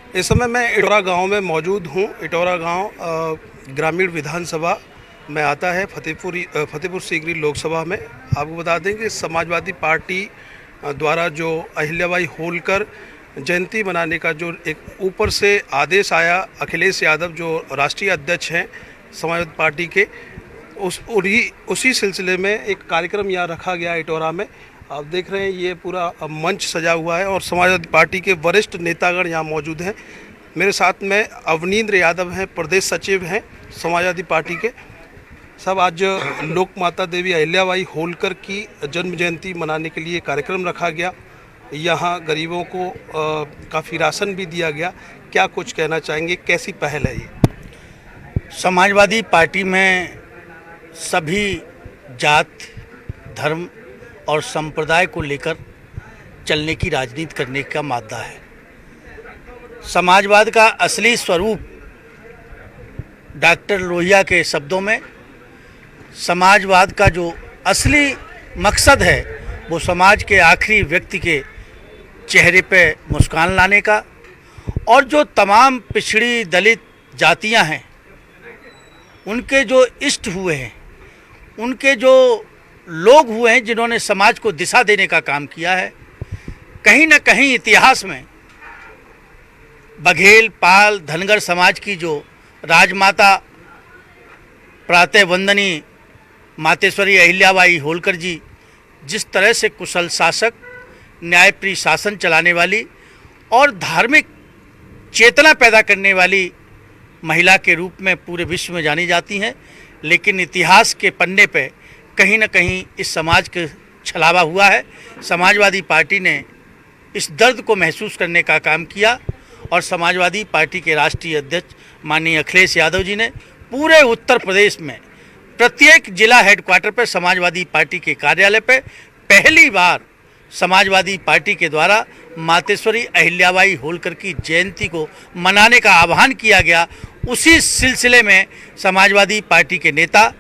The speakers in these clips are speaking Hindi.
इस समय मैं इटौरा गांव में मौजूद हूं। इटौरा गांव ग्रामीण विधानसभा में आता है, फतेहपुर सीकरी लोकसभा में। आपको बता दें कि समाजवादी पार्टी द्वारा जो अहिल्याबाई होलकर जयंती मनाने का जो एक ऊपर से आदेश आया, अखिलेश यादव जो राष्ट्रीय अध्यक्ष हैं समाजवादी पार्टी के, उसी सिलसिले में एक कार्यक्रम यहाँ रखा गया इटौरा में। आप देख रहे हैं ये पूरा मंच सजा हुआ है और समाजवादी पार्टी के वरिष्ठ नेतागण यहाँ मौजूद हैं। मेरे साथ में अवनींद्र यादव हैं, प्रदेश सचिव हैं समाजवादी पार्टी के। सब आज लोक माता देवी अहिल्याबाई होलकर की जन्म जयंती मनाने के लिए कार्यक्रम रखा गया। यहाँ गरीबों को काफ़ी राशन भी दिया गया। क्या कुछ कहना चाहेंगे, कैसी पहल है ये? समाजवादी पार्टी में सभी जात, धर्म और संप्रदाय को लेकर चलने की राजनीति करने का मादा है। समाजवाद का असली स्वरूप डॉक्टर लोहिया के शब्दों में, समाजवाद का जो असली मकसद है वो समाज के आखिरी व्यक्ति के चेहरे पे मुस्कान लाने का, और जो तमाम पिछड़ी दलित जातियां हैं उनके जो इष्ट हुए हैं, उनके जो लोग हुए हैं जिन्होंने समाज को दिशा देने का काम किया है। कहीं न कहीं इतिहास में बघेल, पाल, धनगर समाज की जो राजमाता प्रातः वंदनी मातेश्वरी अहिल्याबाई होलकर जी जिस तरह से कुशल शासक, न्यायप्रिय शासन चलाने वाली और धार्मिक चेतना पैदा करने वाली महिला के रूप में पूरे विश्व में जानी जाती हैं, लेकिन इतिहास के पन्ने पे कहीं न कहीं इस समाज के छलावा हुआ है। समाजवादी पार्टी ने इस दर्द को महसूस करने का काम किया और समाजवादी पार्टी के राष्ट्रीय अध्यक्ष माननीय अखिलेश यादव जी ने पूरे उत्तर प्रदेश में प्रत्येक जिला हेडक्वार्टर पर समाजवादी पार्टी के कार्यालय पर पहली बार समाजवादी पार्टी के द्वारा मातेश्वरी अहिल्याबाई होलकर की जयंती को मनाने का आह्वान किया गया। उसी सिलसिले में समाजवादी पार्टी के नेता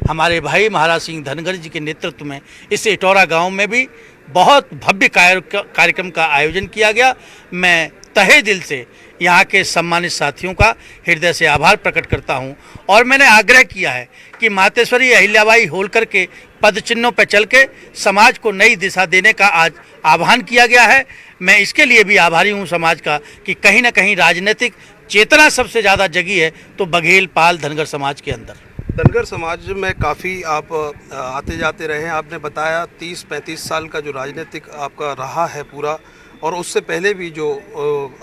हमारे भाई महाराज सिंह धनगर जी के नेतृत्व में इस इटौरा गांव में भी बहुत भव्य कार्यक्रम का आयोजन किया गया। मैं तहे दिल से यहाँ के सम्मानित साथियों का हृदय से आभार प्रकट करता हूँ और मैंने आग्रह किया है कि मातेश्वरी अहिल्याबाई होलकर के पद चिन्हों पर चल के समाज को नई दिशा देने का आज आह्वान किया गया है। मैं इसके लिए भी आभारी हूँ समाज का कि कहीं ना कहीं राजनीतिक चेतना सबसे ज़्यादा जगी है तो बघेल, पाल, धनगर समाज के अंदर। धनगर समाज में काफ़ी आप आते जाते रहे हैं। आपने बताया 30-35 साल का जो राजनीतिक आपका रहा है पूरा, और उससे पहले भी जो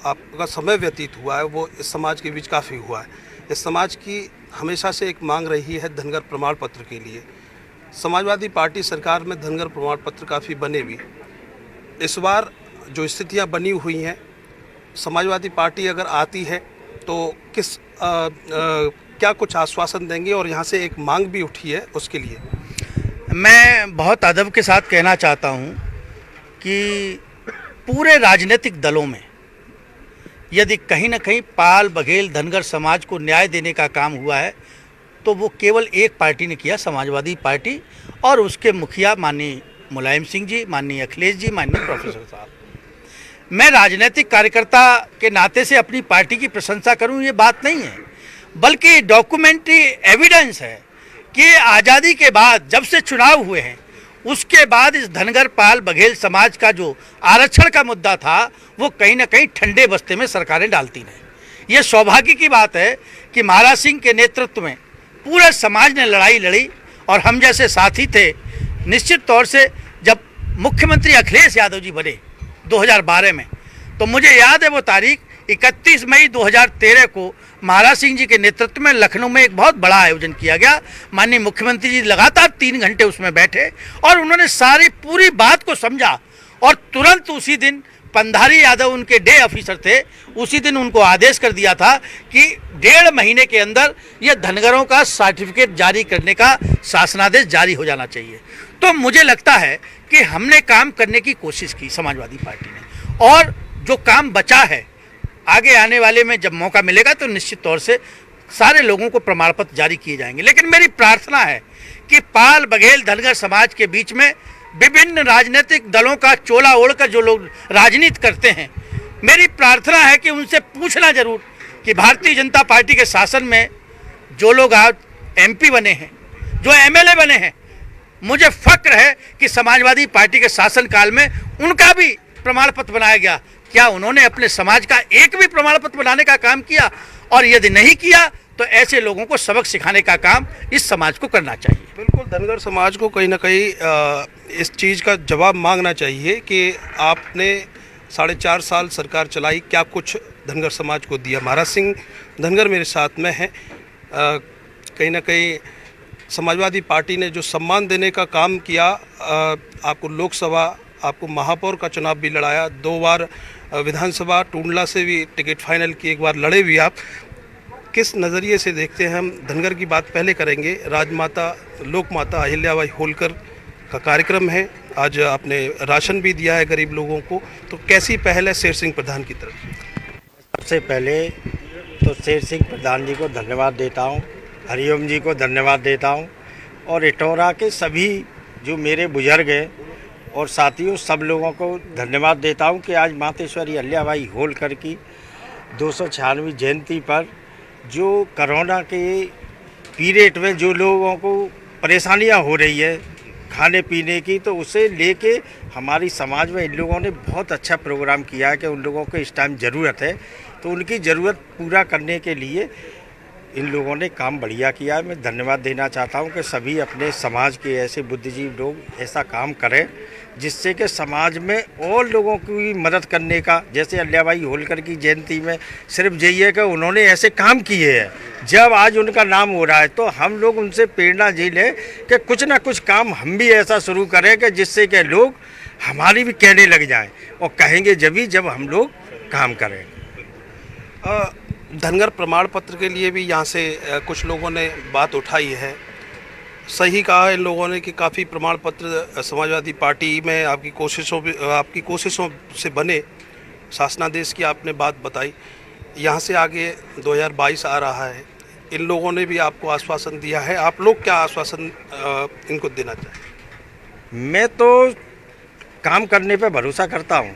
आपका समय व्यतीत हुआ है वो इस समाज के बीच काफ़ी हुआ है। इस समाज की हमेशा से एक मांग रही है धनगर प्रमाण पत्र के लिए। समाजवादी पार्टी सरकार में धनगर प्रमाण पत्र काफ़ी बने भी। इस बार जो स्थितियां बनी हुई हैं, समाजवादी पार्टी अगर आती है तो क्या कुछ आश्वासन देंगे, और यहाँ से एक मांग भी उठी है उसके लिए? मैं बहुत अदब के साथ कहना चाहता हूँ कि पूरे राजनीतिक दलों में यदि कहीं ना कहीं पाल, बघेल, धनगर समाज को न्याय देने का काम हुआ है तो वो केवल एक पार्टी ने किया, समाजवादी पार्टी, और उसके मुखिया माननीय मुलायम सिंह जी, माननीय अखिलेश जी, माननीय प्रोफेसर साहब। मैं राजनीतिक कार्यकर्ता के नाते से अपनी पार्टी की प्रशंसा करूं ये बात नहीं है, बल्कि डॉक्यूमेंट्री एविडेंस है कि आज़ादी के बाद जब से चुनाव हुए हैं उसके बाद इस धनगर, पाल, बघेल समाज का जो आरक्षण का मुद्दा था वो कहीं ना कहीं ठंडे बस्ते में सरकारें डालती रहीं। ये सौभाग्य की बात है कि महाराज सिंह के नेतृत्व में पूरे समाज ने लड़ाई लड़ी और हम जैसे साथी थे। निश्चित तौर से जब मुख्यमंत्री अखिलेश यादव जी बने 2012 में, तो मुझे याद है वो तारीख 31 मई 2013 को महाराज सिंह जी के नेतृत्व में लखनऊ में एक बहुत बड़ा आयोजन किया गया। माननीय मुख्यमंत्री जी लगातार 3 घंटे उसमें बैठे और उन्होंने सारी पूरी बात को समझा और तुरंत उसी दिन पंधारी यादव उनके डे ऑफिसर थे, उसी दिन उनको आदेश कर दिया था कि 1.5 महीने के अंदर ये धनगरों का सर्टिफिकेट जारी करने का शासनादेश जारी हो जाना चाहिए। तो मुझे लगता है कि हमने काम करने की कोशिश की समाजवादी पार्टी ने, और जो काम बचा है आगे आने वाले में जब मौका मिलेगा तो निश्चित तौर से सारे लोगों को प्रमाण पत्र जारी किए जाएंगे। लेकिन मेरी प्रार्थना है कि पाल, बघेल, धनगर समाज के बीच में विभिन्न राजनीतिक दलों का चोला ओढ़कर जो लोग राजनीति करते हैं, मेरी प्रार्थना है कि उनसे पूछना जरूर कि भारतीय जनता पार्टी के शासन में जो लोग आज MP बने हैं, जो MLA बने हैं, मुझे फक्र है कि समाजवादी पार्टी के शासनकाल में उनका भी प्रमाण पत्र बनाया गया। क्या उन्होंने अपने समाज का एक भी प्रमाण पत्र बनाने का काम किया? और यदि नहीं किया तो ऐसे लोगों को सबक सिखाने का काम इस समाज को करना चाहिए। बिल्कुल, धनगर समाज को कहीं ना कहीं इस चीज़ का जवाब मांगना चाहिए कि आपने 4.5 साल सरकार चलाई, क्या कुछ धनगर समाज को दिया। महाराज सिंह धनगर मेरे साथ में हैं। कहीं ना कहीं समाजवादी पार्टी ने जो सम्मान देने का काम किया, आपको लोकसभा, आपको महापौर का चुनाव भी लड़ाया, 2 बार विधानसभा टूंडला से भी टिकट फाइनल की, 1 बार लड़े भी आप। किस नज़रिए से देखते हैं? हम धनगर की बात पहले करेंगे। राजमाता लोकमाता अहिल्याबाई होलकर का कार्यक्रम है, आज आपने राशन भी दिया है गरीब लोगों को, तो कैसी पहल है शेर सिंह प्रधान की तरफ से? सबसे पहले तो शेर सिंह प्रधान जी को धन्यवाद देता हूँ, हरिओम जी को धन्यवाद देता हूँ, और इटौरा के सभी जो मेरे बुजुर्ग हैं और साथियों, सब लोगों को धन्यवाद देता हूँ कि आज मातेश्वरी अहिल्याबाई होलकर की 296वीं जयंती पर जो कोरोना के पीरियड में जो लोगों को परेशानियाँ हो रही है खाने पीने की, तो उसे लेके हमारी समाज में इन लोगों ने बहुत अच्छा प्रोग्राम किया है कि उन लोगों को इस टाइम ज़रूरत है, तो उनकी ज़रूरत पूरा करने के लिए इन लोगों ने काम बढ़िया किया है। मैं धन्यवाद देना चाहता हूं कि सभी अपने समाज के ऐसे बुद्धिजीवी लोग ऐसा काम करें जिससे कि समाज में और लोगों की मदद करने का, जैसे अहिल्याबाई होलकर की जयंती में सिर्फ यही है कि उन्होंने ऐसे काम किए हैं। जब आज उनका नाम हो रहा है तो हम लोग उनसे प्रेरणा ये लें कि कुछ ना कुछ काम हम भी ऐसा शुरू करें कि जिससे कि लोग हमारी भी कहने लग जाएं, और कहेंगे जब हम लोग काम करें। धनगर प्रमाण पत्र के लिए भी यहाँ से कुछ लोगों ने बात उठाई है। सही कहा है इन लोगों ने कि काफ़ी प्रमाण पत्र समाजवादी पार्टी में आपकी कोशिशों से बने। शासनादेश की आपने बात बताई, यहाँ से आगे 2022 आ रहा है, इन लोगों ने भी आपको आश्वासन दिया है, आप लोग क्या आश्वासन इनको देना चाहें? मैं तो काम करने पे भरोसा करता हूँ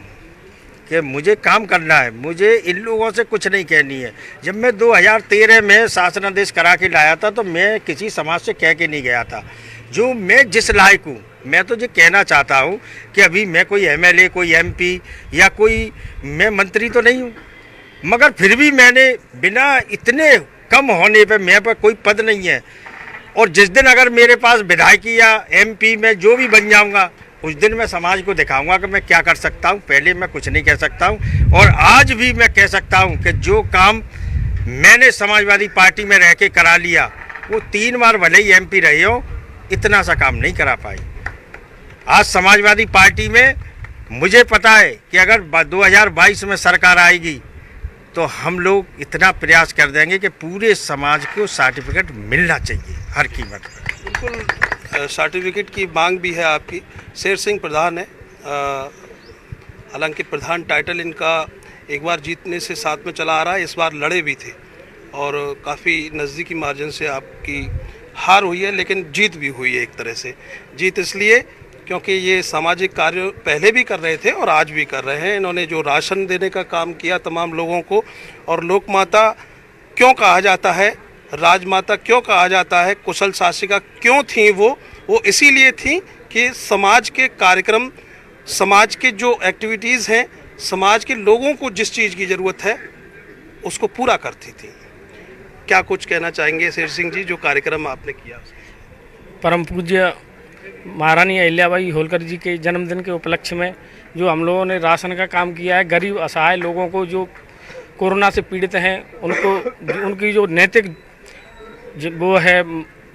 कि मुझे काम करना है, मुझे इन लोगों से कुछ नहीं कहनी है। जब मैं 2013 में शासनादेश करा के लाया था तो मैं किसी समाज से कह के नहीं गया था, जो मैं जिस लायक हूँ। मैं तो ये कहना चाहता हूँ कि अभी मैं कोई MLA, कोई MP या कोई मैं मंत्री तो नहीं हूँ, मगर फिर भी मैंने बिना इतने कम होने पे मेरे पर कोई पद नहीं है, और जिस दिन अगर मेरे पास विधायकी या MP में जो भी बन जाऊँगा उस दिन मैं समाज को दिखाऊंगा कि मैं क्या कर सकता हूं। पहले मैं कुछ नहीं कह सकता हूं, और आज भी मैं कह सकता हूं कि जो काम मैंने समाजवादी पार्टी में रह के करा लिया, वो 3 बार भले ही MP रहे हो, इतना सा काम नहीं करा पाई। आज समाजवादी पार्टी में मुझे पता है कि अगर 2022 में सरकार आएगी तो हम लोग इतना प्रयास कर देंगे कि पूरे समाज को सर्टिफिकेट मिलना चाहिए हर कीमत पर। बिल्कुल, सर्टिफिकेट की मांग भी है आपकी। शेर सिंह प्रधान है, हालांकि प्रधान टाइटल इनका एक बार जीतने से साथ में चला आ रहा है, इस बार लड़े भी थे और काफ़ी नज़दीकी मार्जिन से आपकी हार हुई है, लेकिन जीत भी हुई है एक तरह से। जीत इसलिए क्योंकि ये सामाजिक कार्य पहले भी कर रहे थे और आज भी कर रहे हैं। इन्होंने जो राशन देने का काम किया तमाम लोगों को, और लोकमाता क्यों कहा जाता है, राजमाता क्यों कहा जाता है, कुशल शासिका क्यों थी वो इसीलिए थी कि समाज के कार्यक्रम, समाज के जो एक्टिविटीज़ हैं, समाज के लोगों को जिस चीज़ की ज़रूरत है उसको पूरा करती थी। क्या कुछ कहना चाहेंगे शेर सिंह जी, जो कार्यक्रम आपने किया? परम पूज्य महारानी अहिल्याबाई होलकर जी के जन्मदिन के उपलक्ष्य में जो हम लोगों ने राशन का काम किया है, गरीब असहाय लोगों को जो कोरोना से पीड़ित हैं उनको उनकी जो नैतिक वो है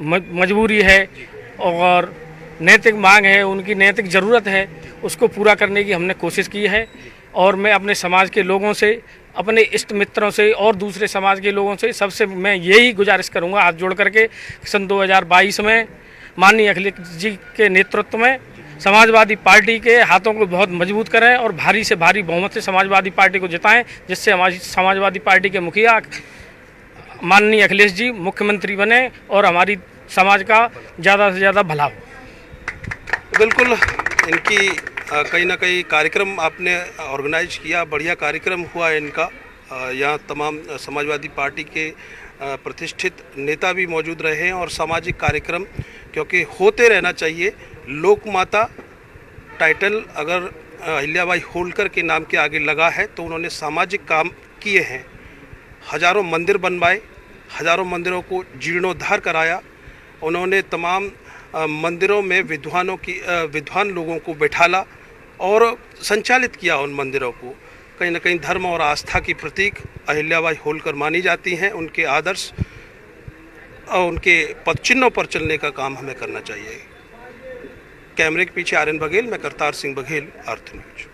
मजबूरी है और नैतिक मांग है, उनकी नैतिक ज़रूरत है, उसको पूरा करने की हमने कोशिश की है। और मैं अपने समाज के लोगों से, अपने इष्ट मित्रों से और दूसरे समाज के लोगों से सबसे मैं यही गुजारिश करूंगा हाथ जोड़ करके, सन 2022 में माननीय अखिलेश जी के नेतृत्व में समाजवादी पार्टी के हाथों को बहुत मजबूत करें और भारी से भारी बहुमत से समाजवादी पार्टी को जिताएं, जिससे हमारी समाजवादी पार्टी के मुखिया माननीय अखिलेश जी मुख्यमंत्री बने और हमारी समाज का ज़्यादा से ज़्यादा भला हो। बिल्कुल, इनकी कहीं ना कहीं कार्यक्रम आपने ऑर्गेनाइज किया, बढ़िया कार्यक्रम हुआ इनका, यहाँ तमाम समाजवादी पार्टी के प्रतिष्ठित नेता भी मौजूद रहे हैं और सामाजिक कार्यक्रम क्योंकि होते रहना चाहिए। लोक माता टाइटल अगर अहिल्याबाई होलकर के नाम के आगे लगा है तो उन्होंने सामाजिक काम किए हैं। हजारों मंदिर बनवाए, हजारों मंदिरों को जीर्णोद्धार कराया। उन्होंने तमाम मंदिरों में विद्वान लोगों को बैठाला और संचालित किया उन मंदिरों को। कहीं ना कहीं धर्म और आस्था की प्रतीक अहिल्याबाई होलकर मानी जाती हैं। उनके आदर्श और उनके पदचिन्हों पर चलने का काम हमें करना चाहिए। कैमरे के पीछे आर्यन बघेल, मैं करतार सिंह बघेल, अर्थ न्यूज।